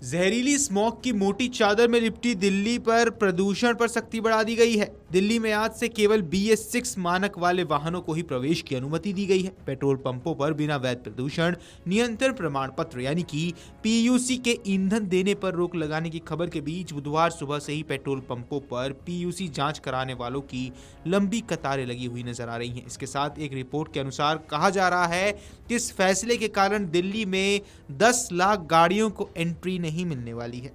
जहरीली स्मॉग की मोटी चादर में लिपटी दिल्ली पर प्रदूषण पर सख्ती बढ़ा दी गई है। दिल्ली में आज से केवल BS6 मानक वाले वाहनों को ही प्रवेश की अनुमति दी गई है। पेट्रोल पंपों पर बिना वैध प्रदूषण नियंत्रण प्रमाण पत्र यानी कि PUC के ईंधन देने पर रोक लगाने की खबर के बीच बुधवार सुबह से ही पेट्रोल पंपों पर PUC जांच कराने वालों की लंबी कतारें लगी हुई नजर आ रही हैं। इसके साथ एक रिपोर्ट के अनुसार कहा जा रहा है कि इस फैसले के कारण दिल्ली में 10 लाख गाड़ियों को एंट्री नहीं मिलने वाली है।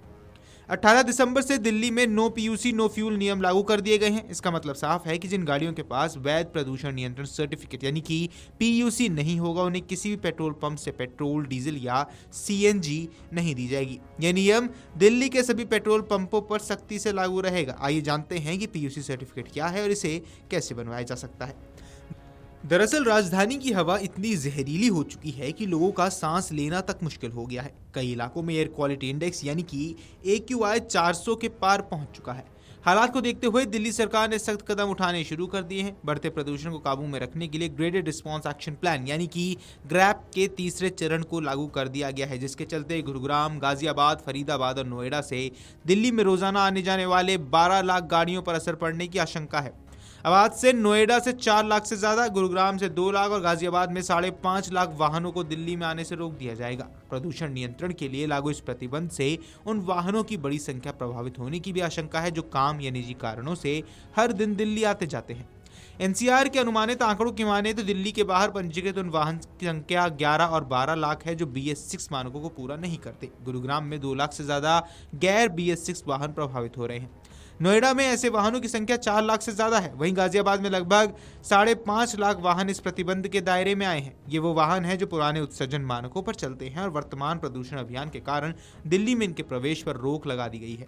18 दिसंबर से दिल्ली में नो PUC नो फ्यूल नियम लागू कर दिए गए हैं। इसका मतलब साफ है कि जिन गाड़ियों के पास वैध प्रदूषण नियंत्रण सर्टिफिकेट यानी कि PUC नहीं होगा, उन्हें किसी भी पेट्रोल पंप से पेट्रोल, डीजल या CNG नहीं दी जाएगी। यह नियम दिल्ली के सभी पेट्रोल पंपों पर सख्ती से लागू रहेगा। आइए जानते हैं कि PUC सर्टिफिकेट क्या है और इसे कैसे बनवाया जा सकता है। दरअसल राजधानी की हवा इतनी जहरीली हो चुकी है कि लोगों का सांस लेना तक मुश्किल हो गया है। कई इलाकों में एयर क्वालिटी इंडेक्स यानी कि AQI 400 के पार पहुंच चुका है। हालात को देखते हुए दिल्ली सरकार ने सख्त कदम उठाने शुरू कर दिए हैं। बढ़ते प्रदूषण को काबू में रखने के लिए ग्रेडेड रिस्पांस एक्शन प्लान यानी कि ग्रैप के तीसरे चरण को लागू कर दिया गया है, जिसके चलते गुरुग्राम, गाजियाबाद, फरीदाबाद और नोएडा से दिल्ली में रोजाना आने जाने वाले 12 लाख गाड़ियों पर असर पड़ने की आशंका है। अब आज से नोएडा से 4 लाख से ज्यादा, गुरुग्राम से 2 लाख और गाजियाबाद में 5.5 लाख वाहनों को दिल्ली में आने से रोक दिया जाएगा। प्रदूषण नियंत्रण के लिए लागू इस प्रतिबंध से उन वाहनों की बड़ी संख्या प्रभावित होने की भी आशंका है जो काम या निजी कारणों से हर दिन दिल्ली आते जाते हैं। NCR के अनुमानित आंकड़ों की माने तो दिल्ली के बाहर पंजीकृत उन वाहन की संख्या 11 और 12 लाख है जो BS6 मानकों को पूरा नहीं करते। गुरुग्राम में 2 लाख से ज्यादा गैर BS6 वाहन प्रभावित हो रहे हैं। नोएडा में ऐसे वाहनों की संख्या 4 लाख से ज्यादा है। वहीं गाजियाबाद में लगभग 5.5 लाख वाहन इस प्रतिबंध के दायरे में आए हैं। ये वो वाहन हैं जो पुराने उत्सर्जन मानकों पर चलते हैं और वर्तमान प्रदूषण अभियान के कारण दिल्ली में इनके प्रवेश पर रोक लगा दी गई है।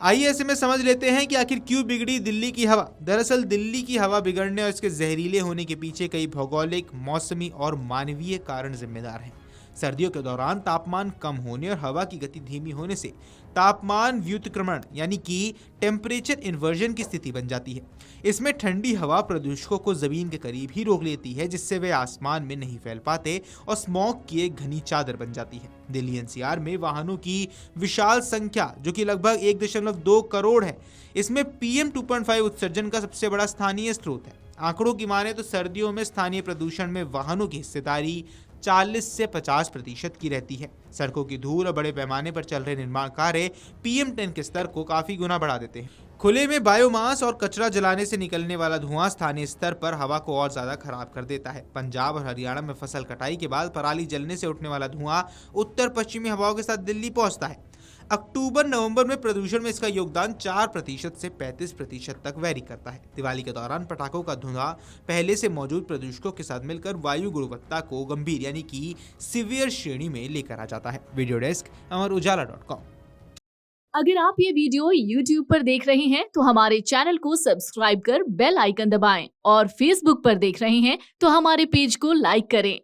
आइए ऐसे में समझ लेते हैं कि आखिर क्यों बिगड़ी दिल्ली की हवा। दरअसल दिल्ली की हवा बिगड़ने और इसके जहरीले होने के पीछे कई भौगोलिक, मौसमी और मानवीय कारण जिम्मेदार हैं। सर्दियों के दौरान तापमान कम होने और हवा की गति धीमी होने से तापमान व्युत्क्रमण यानी कि टेम्परेचर इन्वर्जन की स्थिति बन जाती है। इसमें ठंडी हवा प्रदूषकों को जमीन के करीब ही रोक लेती है, जिससे वे आसमान में नहीं फैल पाते और स्मॉग की एक घनी चादर बन जाती है। दिल्ली NCR में वाहनों की विशाल संख्या जो कि लगभग 1.2 करोड़ है, इसमें PM 2.5 उत्सर्जन का सबसे बड़ा स्थानीय स्रोत है। आंकड़ों की माने तो सर्दियों में स्थानीय प्रदूषण में वाहनों की हिस्सेदारी 40 से 50% की रहती है। सड़कों की धूल और बड़े पैमाने पर चल रहे निर्माण कार्य PM10 के स्तर को काफी गुना बढ़ा देते हैं। खुले में बायोमास और कचरा जलाने से निकलने वाला धुआं स्थानीय स्तर पर हवा को और ज्यादा खराब कर देता है। पंजाब और हरियाणा में फसल कटाई के बाद पराली जलने से उठने वाला धुआं उत्तर पश्चिमी हवाओं के साथ दिल्ली पहुंचता है। अक्टूबर-नवंबर में प्रदूषण में इसका योगदान 4% से 35% तक वैरी करता है। दिवाली के दौरान पटाखों का धुआं पहले से मौजूद प्रदूषकों के साथ मिलकर वायु गुणवत्ता को गंभीर यानी कि सीवियर श्रेणी में लेकर आ जाता है। Video desk amarujala.com। अगर आप ये वीडियो YouTube पर देख रहे हैं तो हमारे चैनल को सब्सक्राइब कर बेल आइकन दबाएं और Facebook पर देख रहे हैं तो हमारे पेज को लाइक करें।